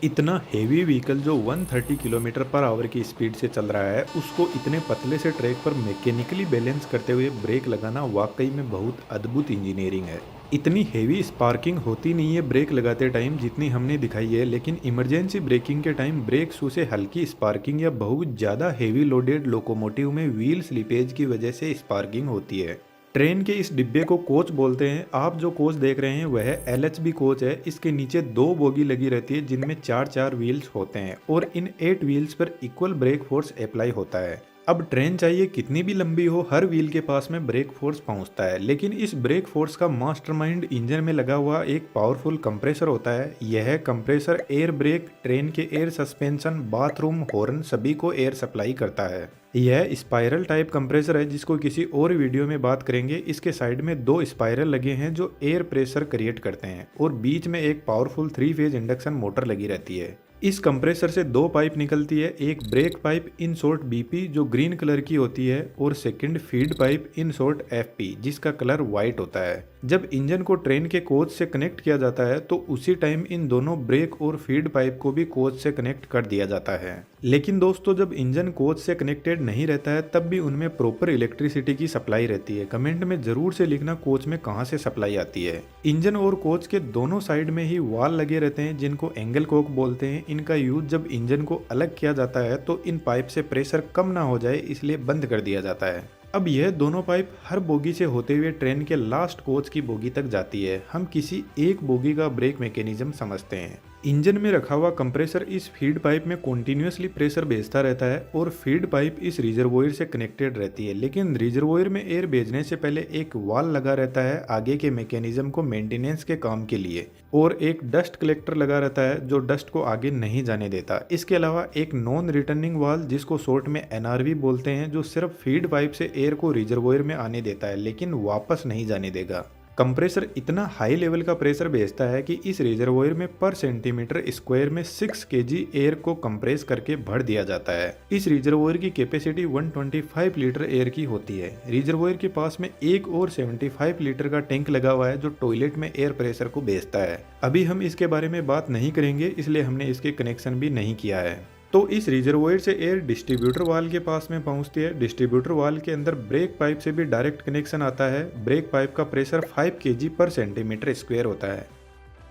इतना heavy vehicle जो 130 kilometre per hour की स्पीड से चल रहा है, उसको इतने पतले से ट्रैक पर मैकेनिकली बैलेंस करते हुए ब्रेक लगाना वाकई में बहुत अद्भुत इंजीनियरिंग है। इतनी हेवी स्पार्किंग होती नहीं है ब्रेक लगाते टाइम जितनी हमने दिखाई है, लेकिन इमरजेंसी ब्रेकिंग के टाइम ब्रेक शू से हल्की स्पार्किंग या बहुत ज़्यादा हेवी लोडेड लोकोमोटिव में व्हील स्लिपेज की वजह से स्पार्किंग होती है। ट्रेन के इस डिब्बे को कोच बोलते हैं। आप जो कोच देख रहे हैं वह एलएचबी कोच है। इसके नीचे दो बोगी लगी रहती है जिनमें चार चार व्हील्स होते हैं और इन 8 व्हील्स पर इक्वल ब्रेक फोर्स अप्लाई होता है। अब ट्रेन चाहिए कितनी भी लंबी हो, हर व्हील के पास में ब्रेक फोर्स पहुंचता है, लेकिन इस ब्रेक फोर्स का मास्टरमाइंड इंजन में लगा हुआ एक पावरफुल कंप्रेसर होता है। यह कंप्रेसर एयर ब्रेक, ट्रेन के एयर सस्पेंशन, बाथरूम, हॉर्न सभी को एयर सप्लाई करता है। यह स्पाइरल टाइप कंप्रेसर है जिसको किसी और वीडियो में बात करेंगे। इसके साइड में दो स्पाइरल लगे हैं जो एयर प्रेशर क्रिएट करते हैं और बीच में एक पावरफुल 3 फेज इंडक्शन मोटर लगी रहती है। इस कंप्रेसर से दो पाइप निकलती है, एक break pipe in short BP जो ग्रीन कलर की होती है और second feed pipe in short FP जिसका कलर व्हाइट होता है। जब इंजन को ट्रेन के कोच से कनेक्ट किया जाता है तो उसी टाइम इन दोनों ब्रेक और फीड पाइप को भी कोच से कनेक्ट कर दिया जाता है। लेकिन दोस्तों, जब इंजन कोच से कनेक्टेड नहीं रहता है तब भी उनमें प्रॉपर इलेक्ट्रिसिटी की सप्लाई रहती है। कमेंट में जरूर से लिखना कोच में कहाँ से सप्लाई आती है। इंजन और कोच के दोनों साइड में ही वाल लगे रहते हैं जिनको एंगल कोक बोलते हैं। इनका यूज जब इंजन को अलग किया जाता है तो इन पाइप से प्रेशर कम ना हो जाए इसलिए बंद कर दिया जाता है। अब यह दोनों पाइप हर बोगी से होते हुए ट्रेन के लास्ट कोच की बोगी तक जाती है। हम किसी एक बोगी का ब्रेक मैकेनिज्म समझते हैं। इंजन में रखा हुआ कंप्रेसर इस फीड पाइप में कॉन्टिन्यूसली प्रेशर भेजता रहता है और फीड पाइप इस रिजर्वोयर से कनेक्टेड रहती है। लेकिन रिजर्वोयर में एयर भेजने से पहले एक वाल लगा रहता है आगे के मैकेनिज्म को मेंटेनेंस के काम के लिए, और एक डस्ट कलेक्टर लगा रहता है जो डस्ट को आगे नहीं जाने देता। इसके अलावा एक नॉन रिटर्निंग वाल जिसको शॉर्ट में एनआरवी बोलते हैं जो सिर्फ फीड पाइप से एयर को रिजर्वोयर में आने देता है लेकिन वापस नहीं जाने देगा। कंप्रेसर इतना हाई लेवल का प्रेशर भेजता है कि इस रिजर्वोयर में पर सेंटीमीटर स्क्वायर में 6 केजी एयर को कंप्रेस करके भर दिया जाता है। इस रिजर्वोयर की कैपेसिटी 125 लीटर एयर की होती है। रिजर्वोयर के पास में एक और 75 लीटर का टैंक लगा हुआ है जो टॉयलेट में एयर प्रेशर को भेजता है। अभी हम इसके बारे में बात नहीं करेंगे इसलिए हमने इसके कनेक्शन भी नहीं किया है। तो इस रिजर्वोयर से एयर डिस्ट्रीब्यूटर वाल के पास में पहुंचती है। डिस्ट्रीब्यूटर वाल के अंदर ब्रेक पाइप से भी डायरेक्ट कनेक्शन आता है। ब्रेक पाइप का प्रेशर 5 केजी पर सेंटीमीटर स्क्वायर होता है।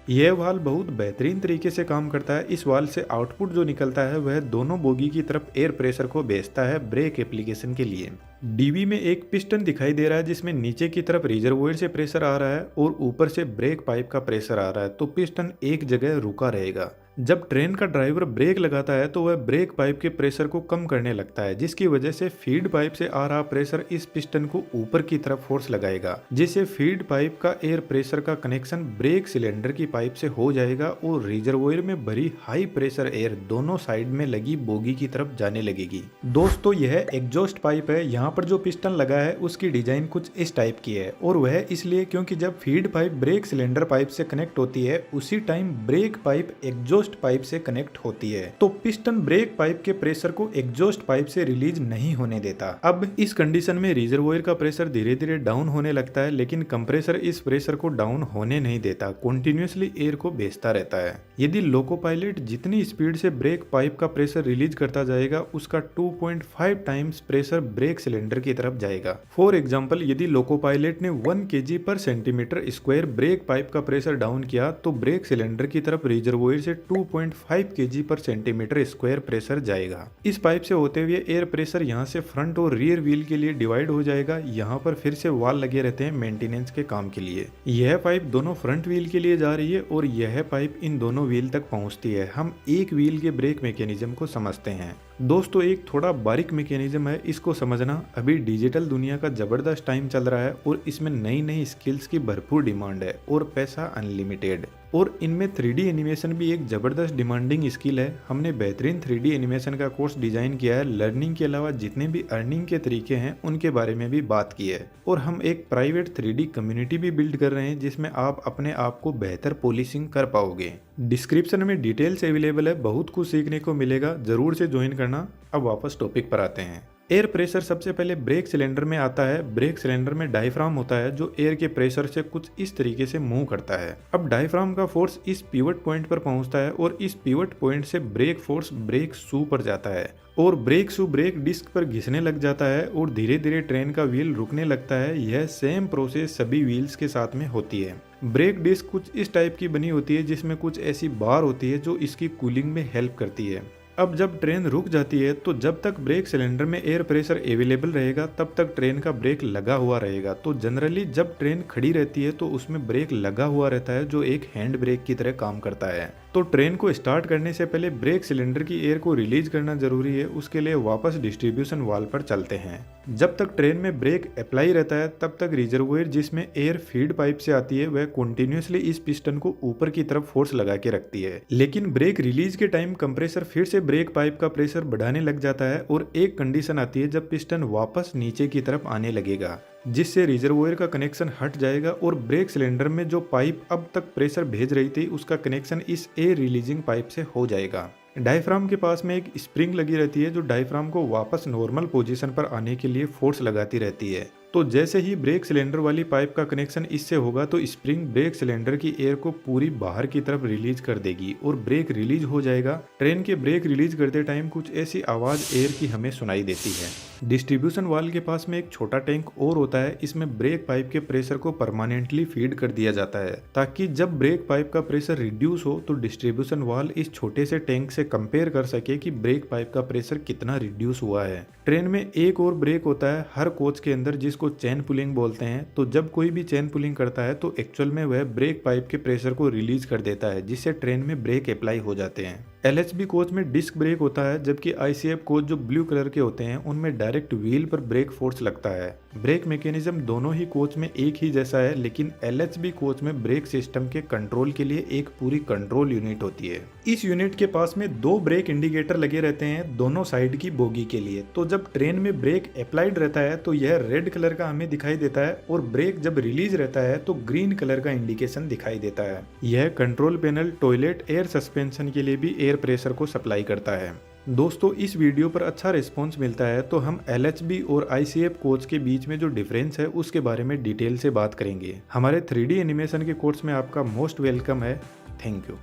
यह वाल बहुत बेहतरीन तरीके से काम करता है। इस वाल से आउटपुट जो निकलता है वह दोनों बोगी की तरफ एयर प्रेशर को भेजता है ब्रेक एप्लीकेशन के लिए। डीबी में एक पिस्टन दिखाई दे रहा है जिसमें नीचे की तरफ रिजर्वोयर से प्रेशर आ रहा है और ऊपर से ब्रेक पाइप का प्रेशर आ रहा है, तो पिस्टन एक जगह रुका रहेगा। जब ट्रेन का ड्राइवर ब्रेक लगाता है तो वह ब्रेक पाइप के प्रेशर को कम करने लगता है जिसकी वजह से फीड पाइप से आ रहा प्रेशर इस पिस्टन को ऊपर की तरफ फोर्स लगाएगा, जिससे फीड पाइप का एयर प्रेशर का कनेक्शन ब्रेक सिलेंडर की पाइप से हो जाएगा और रिजर्वोयर में भरी हाई प्रेशर एयर दोनों साइड में लगी बोगी की तरफ जाने लगेगी। दोस्तों, यह एग्जॉस्ट पाइप है। यहाँ पर जो पिस्टन लगा है उसकी डिजाइन कुछ इस टाइप की है और वह इसलिए क्योंकि जब feed pipe brake cylinder pipe से कनेक्ट होती है उसी time break pipe exhaust pipe से कनेक्ट होती है, तो पिस्टन ब्रेक पाइप के प्रेशर को एग्जॉस्ट पाइप से रिलीज नहीं होने देता। अब इस कंडीशन में रिजर्वोयर का प्रेशर धीरे धीरे डाउन होने लगता है, लेकिन कंप्रेसर इस प्रेशर को डाउन होने नहीं देता, कॉन्टिन्यूसली एयर को भेजता रहता है। यदि लोको पायलट जितनी स्पीड से ब्रेक पाइप का प्रेशर रिलीज करता जाएगा उसका 2.5 टाइम्स प्रेशर ब्रेक सिलेंडर की तरफ जाएगा। फॉर एग्जाम्पल, यदि लोको पायलट ने 1 केजी पर सेंटीमीटर स्क्वायर ब्रेक पाइप का प्रेशर डाउन किया तो ब्रेक सिलेंडर की तरफ रिजर्वोयर से 2.5 केजी पर सेंटीमीटर स्क्वायर प्रेशर जाएगा। इस पाइप से होते हुए एयर प्रेशर यहाँ से फ्रंट और रियर व्हील के लिए डिवाइड हो जाएगा। यहाँ पर फिर से वाल लगे रहते हैं मेंटेनेंस के काम के लिए। यह पाइप दोनों फ्रंट व्हील के लिए जा रही है और यह पाइप इन दोनों व्हील तक पहुँचती है। हम एक व्हील के ब्रेक मैकेनिज्म को समझते हैं। दोस्तों, एक थोड़ा बारीक मैकेनिज्म है, इसको समझना। अभी डिजिटल दुनिया का जबरदस्त टाइम चल रहा है और इसमें नई नई स्किल्स की भरपूर डिमांड है और पैसा अनलिमिटेड, और इनमें 3D एनिमेशन भी एक ज़बरदस्त डिमांडिंग स्किल है। हमने बेहतरीन 3D एनिमेशन का कोर्स डिज़ाइन किया है। लर्निंग के अलावा जितने भी अर्निंग के तरीके हैं उनके बारे में भी बात की है, और हम एक प्राइवेट 3D कम्युनिटी भी बिल्ड कर रहे हैं जिसमें आप अपने आप को बेहतर पॉलिशिंग कर पाओगे। डिस्क्रिप्शन में डिटेल्स अवेलेबल है, बहुत कुछ सीखने को मिलेगा, ज़रूर से ज्वाइन करना। अब वापस टॉपिक पर आते हैं। एयर प्रेशर सबसे पहले ब्रेक सिलेंडर में आता है। ब्रेक सिलेंडर में डायफ्राम होता है जो एयर के प्रेशर से कुछ इस तरीके से मूव करता है। अब डायफ्राम का फोर्स इस पिवट पॉइंट पर पहुंचता है और इस पिवट पॉइंट से ब्रेक फोर्स ब्रेक शू पर जाता है और ब्रेक शू ब्रेक डिस्क पर घिसने लग जाता है और धीरे धीरे ट्रेन का व्हील रुकने लगता है। यह सेम प्रोसेस सभी व्हील्स के साथ में होती है। ब्रेक डिस्क कुछ इस टाइप की बनी होती है जिसमें कुछ ऐसी बार होती है जो इसकी कूलिंग में हेल्प करती है। अब जब ट्रेन रुक जाती है तो जब तक ब्रेक सिलेंडर में एयर प्रेशर अवेलेबल रहेगा तब तक ट्रेन का ब्रेक लगा हुआ रहेगा। तो जनरली जब ट्रेन खड़ी रहती है तो उसमें ब्रेक लगा हुआ रहता है जो एक हैंड ब्रेक की तरह काम करता है। तो ट्रेन को स्टार्ट करने से पहले ब्रेक सिलेंडर की एयर को रिलीज करना जरूरी है। उसके लिए वापस डिस्ट्रीब्यूशन वाल्व पर चलते हैं। जब तक ट्रेन में ब्रेक अप्लाई रहता है तब तक रिजर्वोयर जिसमें एयर फीड पाइप से आती है वह कंटिन्यूअसली इस पिस्टन को ऊपर की तरफ फोर्स लगा के रखती है। लेकिन ब्रेक रिलीज के टाइम कंप्रेसर फिर से ब्रेक पाइप का प्रेशर बढ़ाने लग जाता है और एक कंडीशन आती है जब पिस्टन वापस नीचे की तरफ आने लगेगा जिससे रिजर्वोयर का कनेक्शन हट जाएगा और ब्रेक सिलेंडर में जो पाइप अब तक प्रेशर भेज रही थी उसका कनेक्शन इस एयर रिलीजिंग पाइप से हो जाएगा। डायफ्राम के पास में एक स्प्रिंग लगी रहती है जो डायफ्राम को वापस नॉर्मल पोजीशन पर आने के लिए फोर्स लगाती रहती है। तो जैसे ही ब्रेक सिलेंडर वाली पाइप का कनेक्शन इससे होगा तो स्प्रिंग ब्रेक सिलेंडर की एयर को पूरी बाहर की तरफ रिलीज कर देगी और ब्रेक रिलीज हो जाएगा। ट्रेन के ब्रेक रिलीज करते टाइम कुछ ऐसी आवाज एयर की हमें सुनाई देती है। डिस्ट्रीब्यूशन वाल्व के पास में एक छोटा टैंक और होता है। इसमें ब्रेक पाइप के प्रेशर को परमानेंटली फीड कर दिया जाता है ताकि जब ब्रेक पाइप का प्रेशर रिड्यूस हो तो डिस्ट्रीब्यूशन वाल्व इस छोटे से टैंक से कंपेयर कर सके कि ब्रेक पाइप का प्रेशर कितना रिड्यूस हुआ है। ट्रेन में एक और ब्रेक होता है हर कोच के अंदर जिसको चेन पुलिंग बोलते हैं। तो जब कोई भी चेन पुलिंग करता है तो एक्चुअल में वह ब्रेक पाइप के प्रेशर को रिलीज कर देता है जिससे ट्रेन में ब्रेक अप्लाई हो जाते हैं। LHB कोच में डिस्क ब्रेक होता है जबकि ICF कोच जो ब्लू कलर के होते हैं उनमें डायरेक्ट व्हील पर ब्रेक फोर्स लगता है। ब्रेक मैकेनिज्म दोनों ही कोच में एक ही जैसा है लेकिन LHB कोच में ब्रेक सिस्टम के कंट्रोल के लिए एक पूरी कंट्रोल यूनिट होती है। इस यूनिट के पास में 2 ब्रेक इंडिकेटर लगे रहते हैं दोनों साइड की बोगी के लिए। तो जब ट्रेन में ब्रेक अप्लाइड रहता है तो यह रेड कलर का हमें दिखाई देता है और ब्रेक जब रिलीज रहता है तो ग्रीन कलर का इंडिकेशन दिखाई देता है। यह control panel toilet air suspension के लिए भी एयर प्रेशर को सप्लाई करता है। दोस्तों इस वीडियो पर अच्छा रिस्पॉन्स मिलता है तो हम LHB और ICF कोच के बीच में जो डिफरेंस है उसके बारे में डिटेल से बात करेंगे। हमारे 3D एनिमेशन के कोर्स में आपका मोस्ट वेलकम है। Thank you.